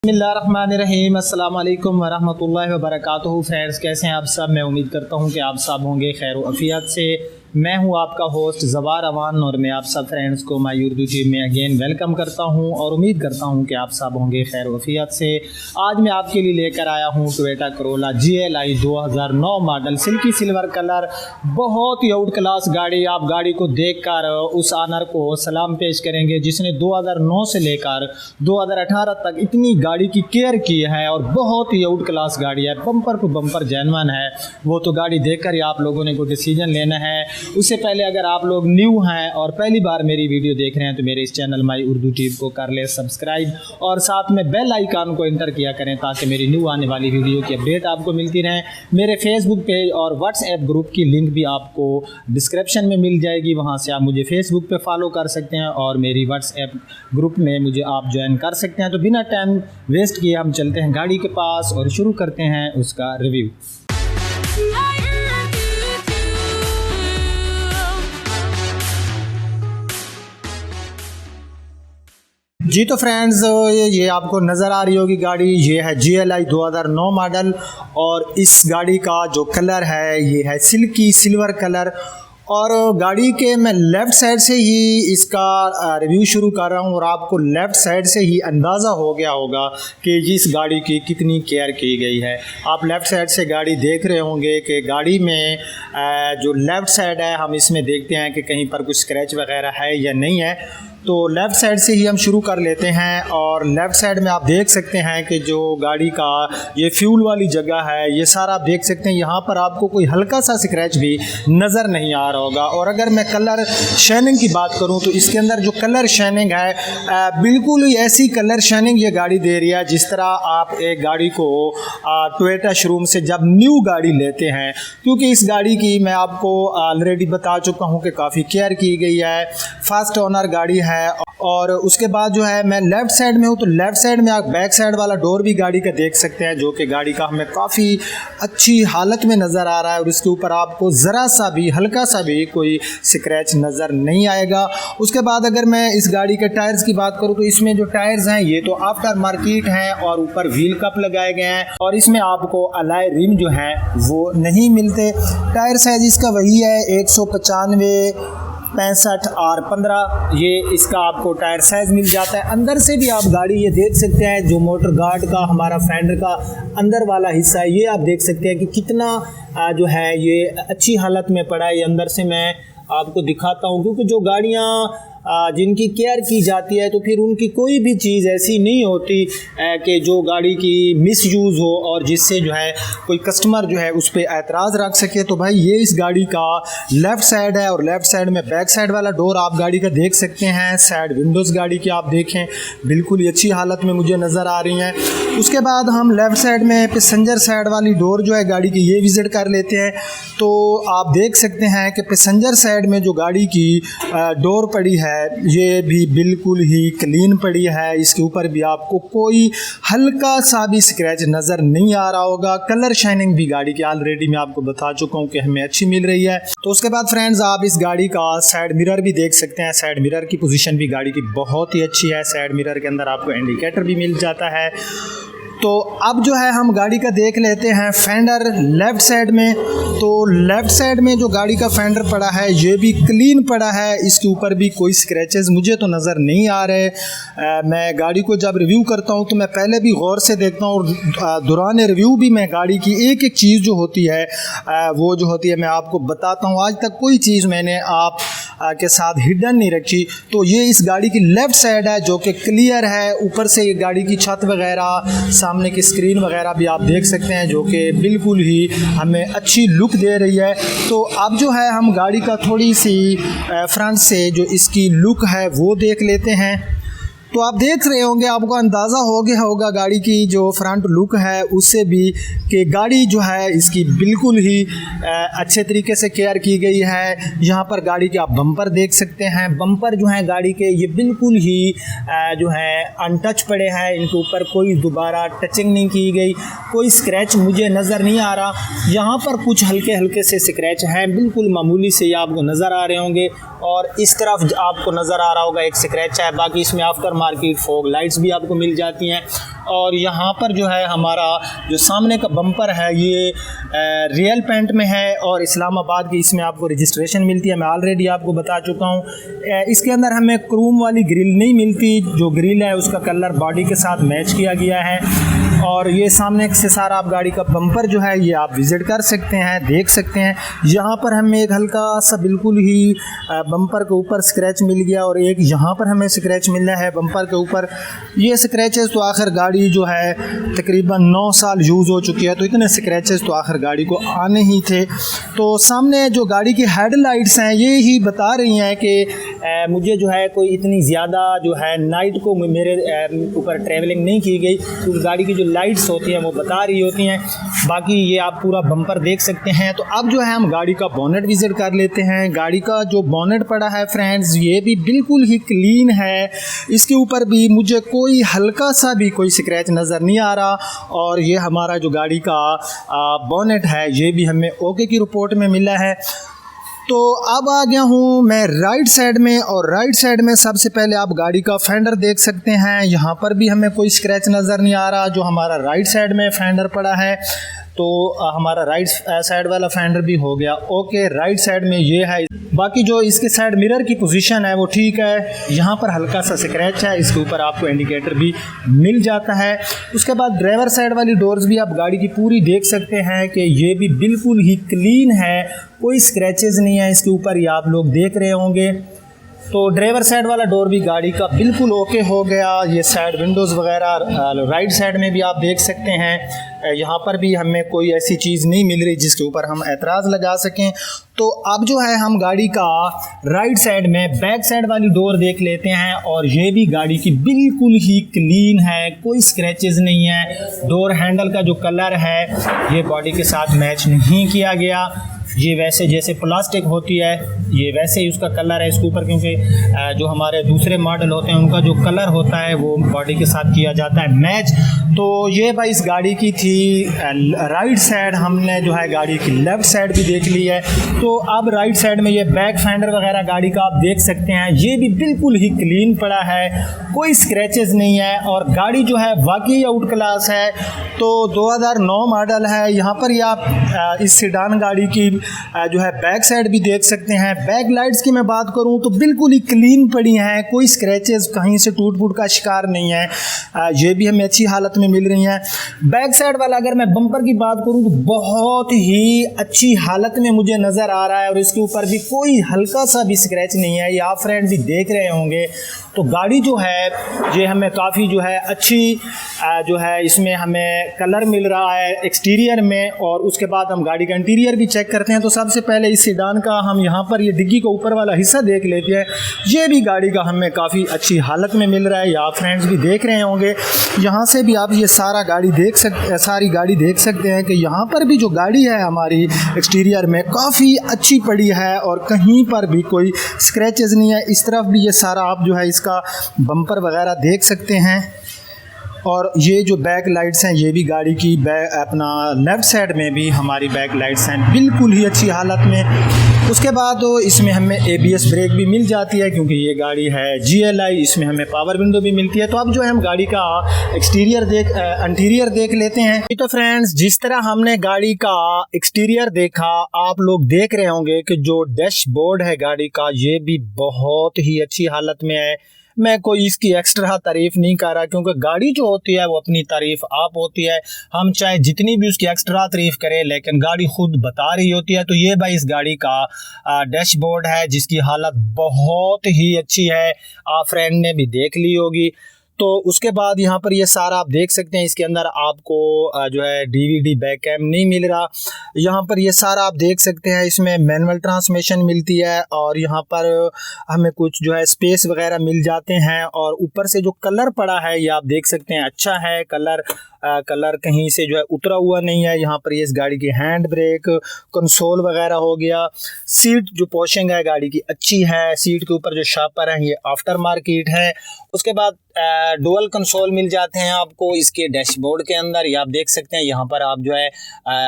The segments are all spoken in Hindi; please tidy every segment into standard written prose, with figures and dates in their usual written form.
बिस्मिल्लाहिर्रहमानिर्रहीम। अस्सलाम वालेकुम वरहमतुल्लाहि वबरकातुहू। फ्रेंड्स, कैसे हैं आप सब? मैं उम्मीद करता हूं कि आप सब होंगे खैर आफियत से। मैं हूं आपका होस्ट ज़बार अवान और मैं आप सब फ्रेंड्स को माई उर्दू टीम में अगेन वेलकम करता हूं और उम्मीद करता हूं कि आप सब होंगे खैर आफियत से। आज मैं आपके लिए लेकर आया हूं Toyota Corolla GLI 2009 model, silkie silver colour, बहुत ही आउट क्लास गाड़ी। आप गाड़ी को देखकर उस ऑनर को सलाम पेश करेंगे जिसने 2009 से लेकर 2018 तक इतनी गाड़ी की केयर की है और बहुत ही आउट क्लास गाड़ी है, बम्पर टू बम्पर जेन्युइन है। वो तो गाड़ी देखकर ही आप लोगों ने कोई डिसीजन लेना है। उससे पहले अगर आप लोग न्यू हैं और पहली बार मेरी वीडियो देख रहे हैं तो मेरे इस चैनल माई उर्दू टीम को कर ले सब्सक्राइब और साथ में बेल आइकन को एंटर किया करें ताकि मेरी न्यू आने वाली वीडियो की अपडेट आपको मिलती रहे। मेरे फेसबुक पेज और व्हाट्सएप ग्रुप की लिंक भी आपको डिस्क्रिप्शन में मिल जाएगी, वहाँ से आप मुझे फेसबुक पे फॉलो कर सकते हैं और मेरी व्हाट्सएप ग्रुप में मुझे आप ज्वाइन कर सकते हैं। तो बिना टाइम वेस्ट किए हम चलते हैं गाड़ी के पास और शुरू करते हैं उसका रिव्यू। जी तो फ्रेंड्स, ये आपको नज़र आ रही होगी गाड़ी, ये है GLI 2009 मॉडल और इस गाड़ी का जो कलर है ये है सिल्की सिल्वर कलर। और गाड़ी के मैं लेफ़्ट साइड से ही इसका रिव्यू शुरू कर रहा हूँ और आपको लेफ़्ट साइड से ही अंदाज़ा हो गया होगा कि इस गाड़ी की कितनी केयर की गई है। आप लेफ़्ट साइड से गाड़ी देख रहे होंगे कि गाड़ी में जो लेफ़्ट साइड है हम इसमें देखते हैं कि कहीं पर कुछ स्क्रैच वगैरह है या नहीं है। तो लेफ़्ट साइड से ही हम शुरू कर लेते हैं और लेफ़्ट साइड में आप देख सकते हैं कि जो गाड़ी का ये फ्यूल वाली जगह है ये सारा आप देख सकते हैं। यहाँ पर आपको कोई हल्का सा स्क्रैच भी नज़र नहीं आ रहा होगा। और अगर मैं कलर शाइनिंग की बात करूँ तो इसके अंदर जो कलर शाइनिंग है बिल्कुल ही ऐसी कलर शाइनिंग ये गाड़ी दे रही है जिस तरह आप एक गाड़ी को टोयोटा शोरूम से जब न्यू गाड़ी लेते हैं, क्योंकि इस गाड़ी की मैं आपको ऑलरेडी बता चुका हूँ कि काफ़ी केयर की गई है, फर्स्ट ओनर गाड़ी है। और उसके बाद जो है मैं लेफ़्ट साइड में हूँ तो लेफ़्ट साइड में आप बैक साइड वाला डोर भी गाड़ी का देख सकते हैं जो कि गाड़ी का हमें काफ़ी अच्छी हालत में नज़र आ रहा है और इसके ऊपर आपको ज़रा सा भी हल्का सा भी कोई स्क्रैच नज़र नहीं आएगा। उसके बाद अगर मैं इस गाड़ी के टायर्स की बात करूँ तो इसमें जो टायर्स हैं ये तो आफ्टर मार्केट हैं और ऊपर व्हील कप लगाए गए हैं और इसमें आपको अलॉय रिम जो हैं वो नहीं मिलते। टायर साइज इसका वही है 195, 65 और 15, ये इसका आपको टायर साइज़ मिल जाता है। अंदर से भी आप गाड़ी ये देख सकते हैं, जो मोटर गार्ड का हमारा फेंडर का अंदर वाला हिस्सा है ये आप देख सकते हैं कि कितना जो है ये अच्छी हालत में पड़ा है। ये अंदर से मैं आपको दिखाता हूँ, क्योंकि जो गाड़ियाँ जिनकी केयर की जाती है तो फिर उनकी कोई भी चीज़ ऐसी नहीं होती कि जो गाड़ी की मिसयूज़ हो और जिससे जो है कोई कस्टमर जो है उस पर एतराज़ रख सके। तो भाई ये इस गाड़ी का लेफ़्ट साइड है और लेफ़्ट साइड में बैक साइड वाला डोर आप गाड़ी का देख सकते हैं। साइड विंडोज़ गाड़ी की आप देखें बिल्कुल ही अच्छी हालत में मुझे नज़र आ रही हैं। उसके बाद हम लेफ़्ट साइड में पैसेंजर साइड वाली डोर जो है गाड़ी की ये विज़िट कर लेते हैं। तो आप देख सकते हैं कि पैसेंजर साइड में जो गाड़ी की डोर पड़ी है ये भी बिल्कुल ही क्लीन पड़ी है। इसके ऊपर भी आपको कोई हल्का सा भी स्क्रैच नज़र नहीं आ रहा होगा। कलर शाइनिंग भी गाड़ी की ऑलरेडी मैं आपको बता चुका हूँ कि हमें अच्छी मिल रही है। तो उसके बाद फ्रेंड्स आप इस गाड़ी का साइड मिरर भी देख सकते हैं। साइड मिरर की पोजीशन भी गाड़ी की बहुत ही अच्छी है। साइड मिरर के अंदर आपको इंडिकेटर भी मिल जाता है। तो अब जो है हम गाड़ी का देख लेते हैं फेंडर लेफ़्ट साइड में। तो लेफ़्ट साइड में जो गाड़ी का फेंडर पड़ा है ये भी क्लीन पड़ा है, इसके ऊपर भी कोई स्क्रैचेस मुझे तो नज़र नहीं आ रहे। मैं गाड़ी को जब रिव्यू करता हूँ तो मैं पहले भी गौर से देखता हूँ और दौरान रिव्यू भी मैं गाड़ी की एक एक चीज़ जो होती है वो जो होती है मैं आपको बताता हूँ। आज तक कोई चीज़ मैंने आप के साथ हिडन नहीं रखी। तो ये इस गाड़ी की लेफ़्ट साइड है जो कि क्लियर है। ऊपर से ये गाड़ी की छत वगैरह, सामने की स्क्रीन वगैरह भी आप देख सकते हैं जो कि बिल्कुल ही हमें अच्छी लुक दे रही है। तो अब जो है हम गाड़ी का थोड़ी सी फ्रंट से जो इसकी लुक है वो देख लेते हैं। तो आप देख रहे होंगे, आपको अंदाज़ा हो गया होगा गाड़ी की जो फ्रंट लुक है उससे भी कि गाड़ी जो है इसकी बिल्कुल ही अच्छे तरीके से केयर की गई है। यहाँ पर गाड़ी के आप बम्पर देख सकते हैं। बम्पर जो है गाड़ी के ये बिल्कुल ही जो है अनटच पड़े हैं, इनके ऊपर कोई दोबारा टचिंग नहीं की गई, कोई स्क्रैच मुझे नज़र नहीं आ रहा। यहाँ पर कुछ हल्के हल्के से स्क्रैच हैं, बिल्कुल मामूली से आपको नज़र आ रहे होंगे और इस तरफ आपको नज़र आ रहा होगा एक स्क्रैच है। बाकी इसमें आफ्टर मार्केट फॉग लाइट्स भी आपको मिल जाती हैं। और यहाँ पर जो है हमारा जो सामने का बम्पर है ये रियल पेंट में है और इस्लामाबाद की इसमें आपको रजिस्ट्रेशन मिलती है। मैं ऑलरेडी आपको बता चुका हूँ। इसके अंदर हमें क्रोम वाली ग्रिल नहीं मिलती, जो ग्रिल है उसका कलर बॉडी के साथ मैच किया गया है। और ये सामने से सारा आप गाड़ी का बम्पर जो है ये आप विज़िट कर सकते हैं, देख सकते हैं। यहाँ पर हमें एक हल्का सा बिल्कुल ही बम्पर के ऊपर स्क्रैच मिल गया और एक यहाँ पर हमें स्क्रैच मिला है बम्पर के ऊपर। ये स्क्रैचेस तो आखिर गाड़ी जो है तकरीबन 9 साल यूज़ हो चुकी है, तो इतने स्क्रैचेस तो आखिर गाड़ी को आने ही थे। तो सामने जो गाड़ी की हेडलाइट्स हैं ये ही बता रही हैं कि मुझे जो है कोई इतनी ज़्यादा जो है नाइट को मेरे ऊपर ट्रैवलिंग नहीं की गई, क्योंकि गाड़ी की जो लाइट्स होती हैं वो बता रही होती हैं। बाकी ये आप पूरा बम्पर देख सकते हैं। तो अब जो है हम गाड़ी का बोनेट विज़िट कर लेते हैं। गाड़ी का जो बोनेट पड़ा है फ्रेंड्स ये भी बिल्कुल ही क्लीन है, इसके ऊपर भी मुझे कोई हल्का सा भी कोई स्क्रैच नज़र नहीं आ रहा। और ये हमारा जो गाड़ी का बोनेट है ये भी हमें ओके की रिपोर्ट में मिला है। तो अब आ गया हूँ मैं राइट साइड में, और राइट साइड में सबसे पहले आप गाड़ी का फेंडर देख सकते हैं। यहाँ पर भी हमें कोई स्क्रैच नज़र नहीं आ रहा। जो हमारा राइट साइड में फेंडर पड़ा है तो हमारा राइट साइड वाला फेंडर भी हो गया ओके। राइट साइड में ये है। बाकी जो इसके साइड मिरर की पोजीशन है वो ठीक है। यहाँ पर हल्का सा स्क्रैच है, इसके ऊपर आपको इंडिकेटर भी मिल जाता है। उसके बाद ड्राइवर साइड वाली डोर्स भी आप गाड़ी की पूरी देख सकते हैं कि ये भी बिल्कुल ही क्लीन है, कोई स्क्रैचेस नहीं है इसके ऊपर, ये आप लोग देख रहे होंगे। तो ड्राइवर साइड वाला डोर भी गाड़ी का बिल्कुल ओके हो गया। ये साइड विंडोज़ वगैरह राइट साइड में भी आप देख सकते हैं। यहाँ पर भी हमें कोई ऐसी चीज़ नहीं मिल रही जिसके ऊपर हम एतराज़ लगा सकें। तो अब जो है हम गाड़ी का राइट साइड में बैक साइड वाली डोर देख लेते हैं, और ये भी गाड़ी की बिल्कुल ही क्लीन है, कोई स्क्रैचेस नहीं है। डोर हैंडल का जो कलर है ये बॉडी के साथ मैच नहीं किया गया। ये वैसे जैसे प्लास्टिक होती है ये वैसे ही उसका कलर है इसके ऊपर, क्योंकि जो हमारे दूसरे मॉडल होते हैं उनका जो कलर होता है वो बॉडी के साथ किया जाता है मैच। तो ये भाई इस गाड़ी की थी राइट साइड। हमने जो है गाड़ी की लेफ़्ट साइड भी देख ली है। तो अब राइट साइड में ये बैक फेंडर वगैरह गाड़ी का आप देख सकते हैं, ये भी बिल्कुल ही क्लीन पड़ा है, कोई स्क्रैचेस नहीं है। और गाड़ी जो है वाकई आउट क्लास है। तो 2009 मॉडल है। यहाँ पर ये आप इस सेडान गाड़ी की जो है बैक साइड भी देख सकते हैं। बैक लाइट्स की मैं बात करूं तो बिल्कुल ही क्लीन पड़ी हैं, कोई स्क्रैचेस कहीं से टूट फूट का शिकार नहीं है। ये भी हमें अच्छी हालत में मिल रही हैं। बैक साइड वाला अगर मैं बम्पर की बात करूं तो बहुत ही अच्छी हालत में मुझे नज़र आ रहा है, और इसके ऊपर भी कोई हल्का सा भी स्क्रैच नहीं है। ये आप फ्रेंड भी देख रहे होंगे। तो गाड़ी जो है ये हमें काफ़ी जो है अच्छी जो है इसमें हमें कलर मिल रहा है एक्सटीरियर में। और उसके बाद हम गाड़ी का इंटीरियर भी चेक करते हैं। तो सबसे पहले इस सेडान का हम यहाँ पर ये डिग्गी का ऊपर वाला हिस्सा देख लेते हैं। ये भी गाड़ी का हमें काफ़ी अच्छी हालत में मिल रहा है, या आप फ्रेंड्स भी देख रहे होंगे। यहाँ से भी आप ये सारी गाड़ी देख सकते हैं कि यहाँ पर भी जो गाड़ी है हमारी एक्सटीरियर में काफ़ी अच्छी पड़ी है, और कहीं पर भी कोई स्क्रैचेस नहीं है। इस तरफ भी ये सारा आप जो है इसका बम्पर वगैरह देख सकते हैं। और ये जो बैक लाइट्स हैं ये भी गाड़ी की अपना लेफ़्ट साइड में भी हमारी बैक लाइट्स हैं बिल्कुल ही अच्छी हालत में। उसके बाद इसमें हमें ABS ब्रेक भी मिल जाती है, क्योंकि ये गाड़ी है GLI, इसमें हमें पावर विंडो भी मिलती है। तो अब जो है हम गाड़ी का इंटीरियर देख लेते हैं। तो फ्रेंड्स जिस तरह हमने गाड़ी का एक्सटीरियर देखा, आप लोग देख रहे होंगे कि जो डैशबोर्ड है गाड़ी का ये भी बहुत ही अच्छी हालत में है। मैं कोई इसकी एक्स्ट्रा तारीफ़ नहीं कर रहा, क्योंकि गाड़ी जो होती है वो अपनी तारीफ़ आप होती है। हम चाहे जितनी भी उसकी एक्स्ट्रा तारीफ़ करें, लेकिन गाड़ी खुद बता रही होती है। तो ये भाई इस गाड़ी का डैशबोर्ड है जिसकी हालत बहुत ही अच्छी है, आप फ्रेंड ने भी देख ली होगी। तो उसके बाद यहाँ पर ये सारा आप देख सकते हैं, इसके अंदर आपको जो है DVD बैक कैम नहीं मिल रहा। यहाँ पर ये सारा आप देख सकते हैं, इसमें मैनुअल ट्रांसमिशन मिलती है, और यहाँ पर हमें कुछ जो है स्पेस वगैरह मिल जाते हैं। और ऊपर से जो कलर पड़ा है ये आप देख सकते हैं अच्छा है कलर कहीं से जो है उतरा हुआ नहीं है। यहाँ पर ये इस गाड़ी की हैंड ब्रेक, कंसोल वगैरह हो गया। सीट जो पोशिंग है गाड़ी की अच्छी है, सीट के ऊपर जो शापर है ये आफ्टर मार्केट है। उसके बाद डुअल कंसोल मिल जाते हैं आपको इसके डैशबोर्ड के अंदर, ये आप देख सकते हैं। यहाँ पर आप जो है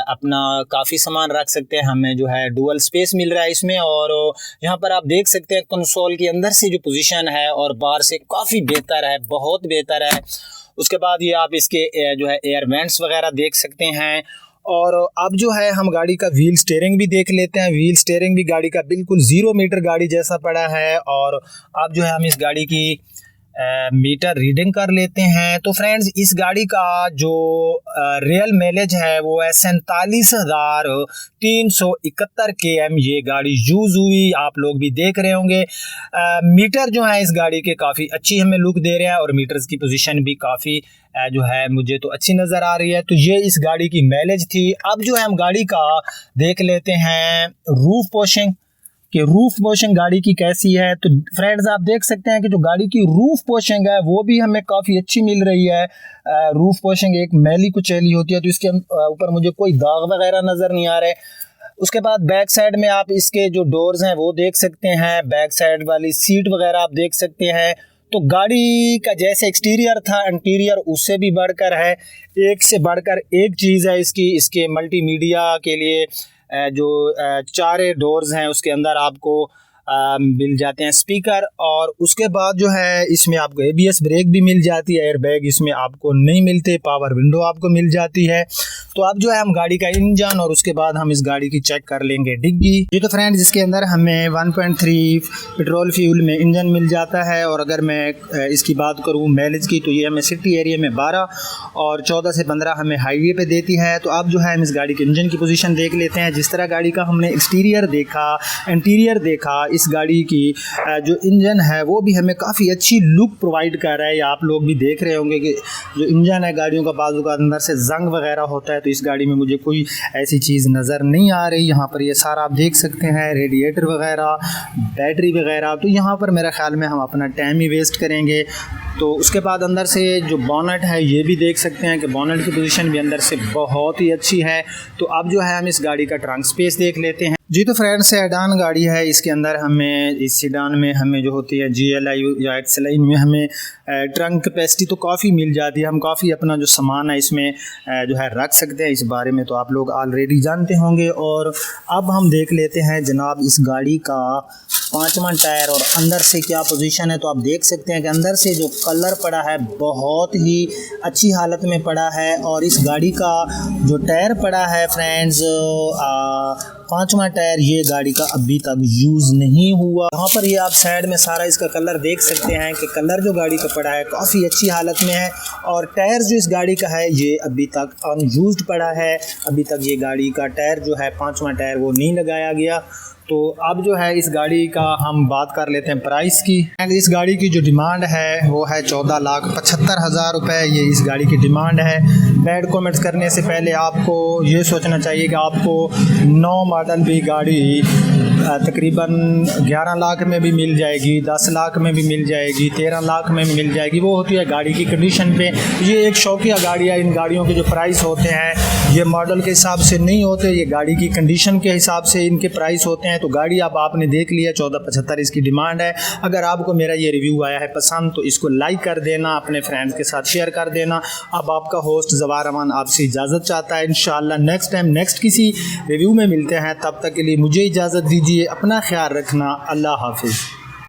अपना काफ़ी सामान रख सकते हैं, हमें जो है डुअल स्पेस मिल रहा है इसमें। और यहाँ पर आप देख सकते हैं कंसोल के अंदर से जो पोजीशन है और बाहर से काफ़ी बेहतर है, बहुत बेहतर है। उसके बाद ये आप इसके जो है एयर वेंट्स वगैरह देख सकते हैं। और अब जो है हम गाड़ी का व्हील स्टीयरिंग भी देख लेते हैं। व्हील स्टीयरिंग भी गाड़ी का बिल्कुल 0 मीटर गाड़ी जैसा पड़ा है। और अब जो है हम इस गाड़ी की मीटर रीडिंग कर लेते हैं। तो फ्रेंड्स, इस गाड़ी का जो रियल माइलेज है वो है 47,371 km ये गाड़ी यूज़ हुई। आप लोग भी देख रहे होंगे। मीटर जो है इस गाड़ी के काफ़ी अच्छी हमें लुक दे रहे हैं और मीटर्स की पोजीशन भी काफ़ी जो है मुझे तो अच्छी नज़र आ रही है। तो ये इस गाड़ी की माइलेज थी। अब जो है हम गाड़ी का देख लेते हैं रूफ पोशिंग कि रूफ पोशिंग गाड़ी की कैसी है। तो फ्रेंड्स, आप देख सकते हैं कि जो गाड़ी की रूफ पोशिंग है वो भी हमें काफ़ी अच्छी मिल रही है। रूफ पोशिंग एक मैली कुचैली होती है, तो इसके ऊपर मुझे कोई दाग वगैरह नज़र नहीं आ रहे। उसके बाद बैक साइड में आप इसके जो डोर्स हैं वो देख सकते हैं, बैक साइड वाली सीट वगैरह आप देख सकते हैं। तो गाड़ी का जैसे एक्सटीरियर था, इंटीरियर उससे भी बढ़कर है। एक से बढ़कर एक चीज़ है इसके मल्टीमीडिया के लिए जो 4 डोर्स हैं उसके अंदर आपको मिल जाते हैं स्पीकर। और उसके बाद जो है इसमें आपको ABS ब्रेक भी मिल जाती है। एयरबैग इसमें आपको नहीं मिलते, पावर विंडो आपको मिल जाती है। तो अब जो है हम गाड़ी का इंजन और उसके बाद हम इस गाड़ी की चेक कर लेंगे डिग्गी। ये तो फ्रेंड्स, इसके अंदर हमें 1.3 पेट्रोल फ्यूल में इंजन मिल जाता है। और अगर मैं इसकी बात करूँ माइलेज की, तो ये हमें सिटी एरिया में 12 और 14 से 15 हमें हाईवे पे देती है। तो अब जो है हम इस गाड़ी के इंजन की पोजीशन देख लेते हैं। जिस तरह गाड़ी का हमने एक्सटीरियर देखा, इंटीरियर देखा, इस गाड़ी की जो इंजन है वो भी हमें काफ़ी अच्छी लुक प्रोवाइड कर रहा है। आप लोग भी देख रहे होंगे कि जो इंजन है गाड़ियों का बाजू का अंदर से जंग वगैरह होता है, तो इस गाड़ी में मुझे कोई ऐसी चीज़ नज़र नहीं आ रही। यहाँ पर ये सारा आप देख सकते हैं, रेडिएटर वगैरह, बैटरी वगैरह। तो यहाँ पर मेरे ख्याल में हम अपना टाइम ही वेस्ट करेंगे। तो उसके बाद अंदर से जो बोनट है ये भी देख सकते हैं कि बोनट की पोजीशन भी अंदर से बहुत ही अच्छी है। तो अब जो है हम इस गाड़ी का ट्रंक स्पेस देख लेते हैं। जी तो फ्रेंड्स, सेडान गाड़ी है। इसके अंदर हमें इस सेडान में हमें जो होती है GLI या एक्सलाइन में हमें ट्रंक कैपेसिटी तो काफ़ी मिल जाती है। हम काफ़ी अपना जो सामान है इसमें जो है रख सकते हैं। इस बारे में तो आप लोग ऑलरेडी जानते होंगे। और अब हम देख लेते हैं जनाब इस गाड़ी का 5वां टायर और अंदर से क्या पोजीशन है। तो आप देख सकते हैं कि अंदर से जो कलर पड़ा है बहुत ही अच्छी हालत में पड़ा है। और इस गाड़ी का जो टायर पड़ा है फ्रेंड्स, 5वां टायर, ये गाड़ी का अभी तक यूज़ नहीं हुआ। यहाँ पर ये आप साइड में सारा इसका कलर देख सकते हैं कि कलर जो गाड़ी का पड़ा है काफ़ी अच्छी हालत में है। और टायर जो इस गाड़ी का है ये अभी तक अनयूज्ड पड़ा है। अभी तक ये गाड़ी का टायर जो है 5वां टायर वो नहीं लगाया गया। तो अब जो है इस गाड़ी का हम बात कर लेते हैं प्राइस की। एंड इस गाड़ी की जो डिमांड है वो है 14,75,000 रुपये। ये इस गाड़ी की डिमांड है। बैड कमेंट्स करने से पहले आपको ये सोचना चाहिए कि आपको 9 मॉडल भी गाड़ी तकरीबन 11 लाख में भी मिल जाएगी, 10 लाख में भी मिल जाएगी, 13 लाख में भी मिल जाएगी। वो होती है गाड़ी की कंडीशन पे। ये एक शौकिया गाड़ी है। इन गाड़ियों के जो प्राइस होते हैं ये मॉडल के हिसाब से नहीं होते, ये गाड़ी की कंडीशन के हिसाब से इनके प्राइस होते हैं। तो गाड़ी अब आपने देख लिया, 14,75 इसकी डिमांड है। अगर आपको मेरा ये रिव्यू आया है पसंद तो इसको लाइक कर देना, अपने फ्रेंड्स के साथ शेयर कर देना। अब आपका होस्ट ज़वार अमान आपसे इजाज़त चाहता है। इंशाल्लाह नेक्स्ट टाइम नेक्स्ट किसी रिव्यू में मिलते हैं। तब तक के लिए मुझे इजाज़त दीजिए। अपना ख्याल रखना। अल्लाह हाफिज़।